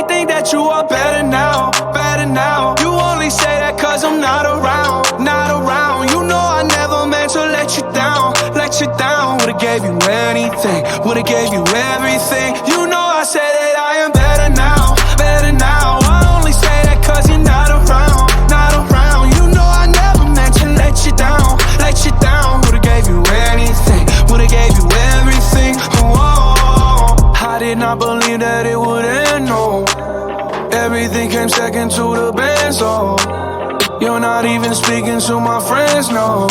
probably think that you are better now, better now. You only say that cause I'm not around, not around. You know I never meant to let you down, let you down. Would've gave you anything, would've gave you everything. You know I said that I am better now, better now. I only say that cause you're not around, not around. You know I never meant to let you down, let you down. Would've gave you anything, would've gave you everything. Oh, I did not believe that it would end, no. Everything came second to the band, so you're not even speaking to my friends, no.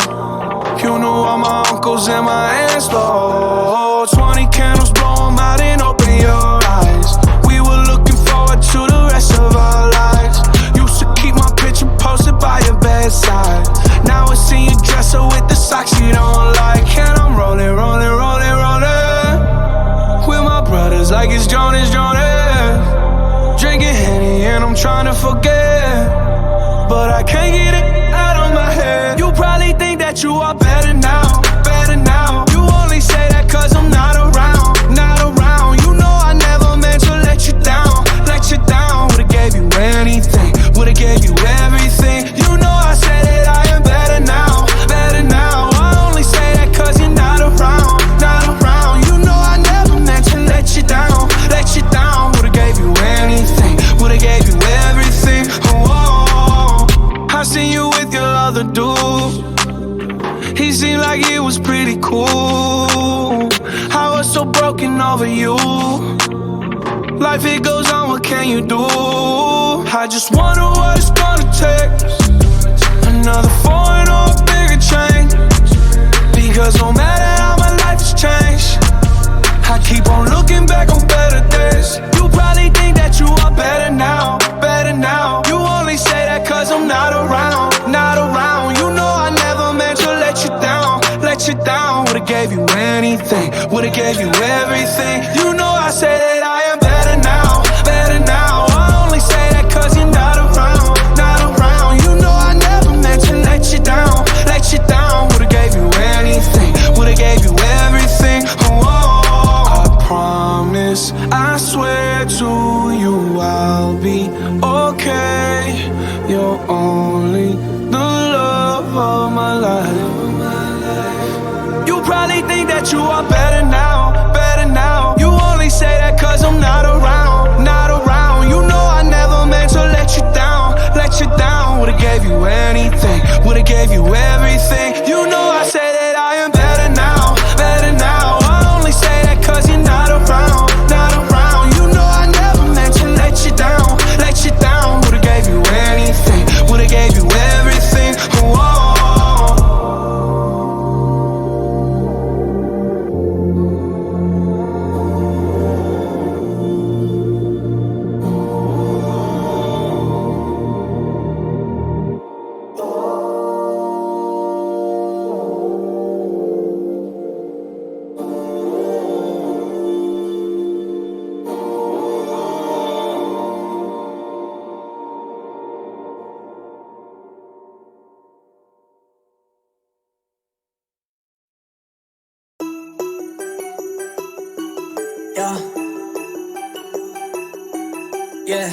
You knew all my uncles and my aunts, Lord. 20 candles, blow 'em out and open your eyes. We were looking forward to the rest of our lives. Used to keep my picture posted by your bedside. Now I see your dresser with the socks you don't like. And I'm rolling, rolling, rolling, rolling with my brothers like it's Jonas, Jonas. Drinking Henny and I'm trying to forget, but I can't get it out of my head. You probably think that you are better now, better now. You only say that cause I'm not around, not around. You know I never meant to let you down, let you down. Would've gave you anything, would've gave you everything. You know I said that I am better now, better now. I only say that cause you're not around, not around. You know I never meant to let you down, let you down. Would've gave you anything, would've gave you everything. Oh, I seen you with your other dude. He seemed like it was pretty cool. I was so broken over you. Life it goes on, what can you do? I just wonder what it's gonna take. Another foreign or a bigger change. Because no matter how my life has changed, I keep on looking back on better days. You probably think that you are better now, better now. You only say that cause I'm not around, not around. You know I never meant to let you down, let you down. Would've gave you anything, would've gave you everything. You know I say that I am better now, better now. I only say that cause you're not around, not around. You know I never meant to let you down, let you down. Would've gave you anything, would've gave you everything. Oh, I promise, I swear to you I'll be okay. You're only the love of my life. You probably think that you are better now, better now. You only say that cause I'm not around, not around. You know I never meant to let you down, let you down. Would've gave you anything, would've gave you everything. You know I say that I am better now, better now. I only say that cause you're not around, not around. You know I never meant to let you down, let you down. Would've gave you anything, would've gave you everything. Whoa. Yeah. Yeah.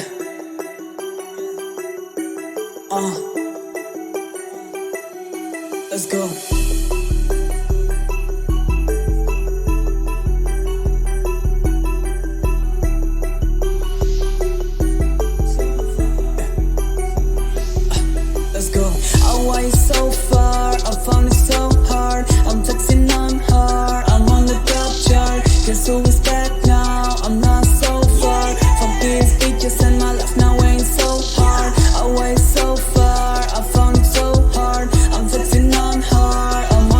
Let's go. Let's go. Oh, why you so far? I found it so hard. I'm texting on her. I'm on the top chart. Guess who is back now? I'm not so far from these bitches, and my life now ain't so hard. Oh, why you so far? I found it so hard. I'm texting on her. I'm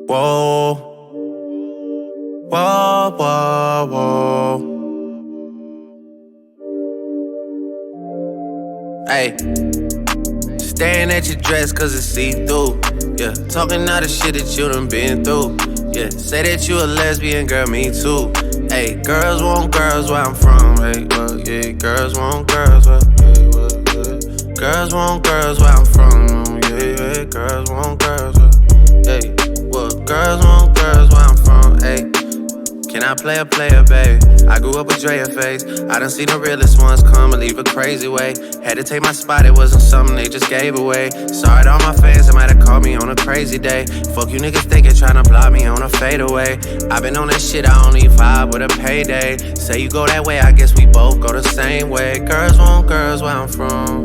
Whoa, whoa, whoa, whoa. Hey, staring at your dress cause it's see-through. Yeah, talking all the shit that you done been through. Yeah, say that you a lesbian, girl, me too. Hey, girls want girls where I'm from. Hey, well, yeah, girls want girls where, yeah, well, yeah. Girls want girls where I'm from. Yeah, yeah, girls want girls where, hey, well, girls want girls where I'm from. Hey, can I play a player, babe? I grew up with Drea face. I done seen the realest ones come and leave a crazy way. Had to take my spot, it wasn't something they just gave away. Sorry to all my fans that might have called me on a crazy day. Fuck you niggas thinking tryna block me on a fadeaway. I been on that shit, I only vibe with a payday. Say you go that way, I guess we both go the same way. Girls want girls where I'm from.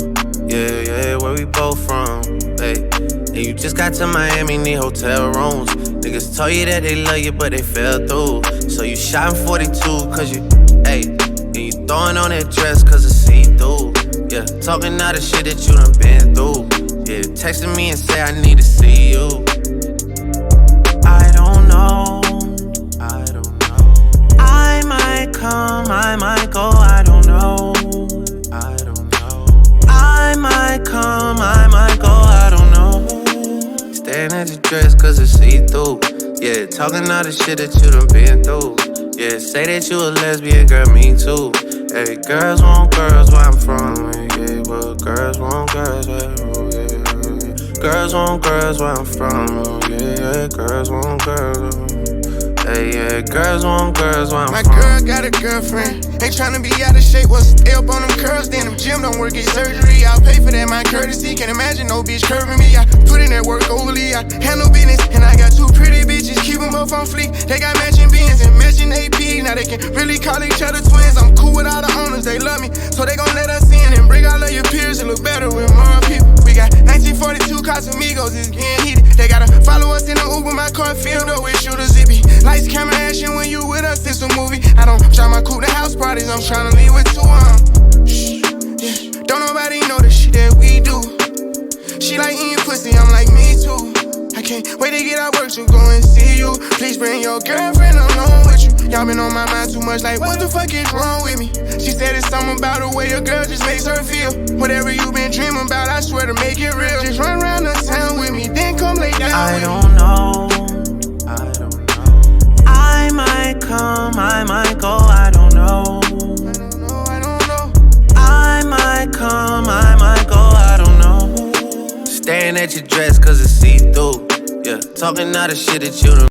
Yeah, yeah, where we both from. Hey, and you just got to Miami, need hotel rooms. Niggas told you that they love you, but they fell through. So you shot in 42, cause you, hey, and you throwing on that dress cause it's see-through. Yeah, talking all the shit that you done been through. Yeah, texting me and say I need to see you. I don't know, I don't know. I might come, I might go, I don't know. I don't know. I might come, I might go, I don't know. Staring at your dress cause it's see-through. Yeah, talking all the shit that you done been through. Yeah, say that you a lesbian, girl, me too. Hey, girls want girls where I'm from. Yeah, well, girls want girls where, oh, yeah. Girls want girls where I'm from. Oh, yeah, girls want girls. Hey, yeah, girls want girls where I'm from. My girl got a girlfriend. Ain't tryna be out of shape, was stay up on them curls. Then them gym don't work, get surgery. I'll pay for that, my courtesy. Can't imagine no bitch curving me. I put in that work overly. I handle business, and I got two pretty bitches. Keep them both on fleek. They got matching beans and matching AP. Now they can really call each other twins. I'm cool with all the owners, they love me. So they gon' let us in and bring all of your peers. It look better with more people. We got 1942 Casamigos, it's getting heated. They gotta follow us in the Uber, my car filled up with shooters. It be lights, camera, action when you with us, it's a movie. I don't try my coupe to house parties, I'm tryna leave with two shh, yeah. Don't nobody know the shit that we do. She like eating pussy, I'm like me too. I can't wait to get out work to go and see you. Please bring your girlfriend along with you. Y'all been on my mind too much, like what the fuck is wrong with me? She said it's something about the way a girl just makes her feel. Whatever you been dreaming about, I swear to make it real. Just run around the town with me, then come lay down I with don't know, I don't know. I might come, I might go, I don't know. me. I don't know. I might come, I might go, I don't know. Staring at your dress cause it's see-through. Yeah, talking all the shit that you done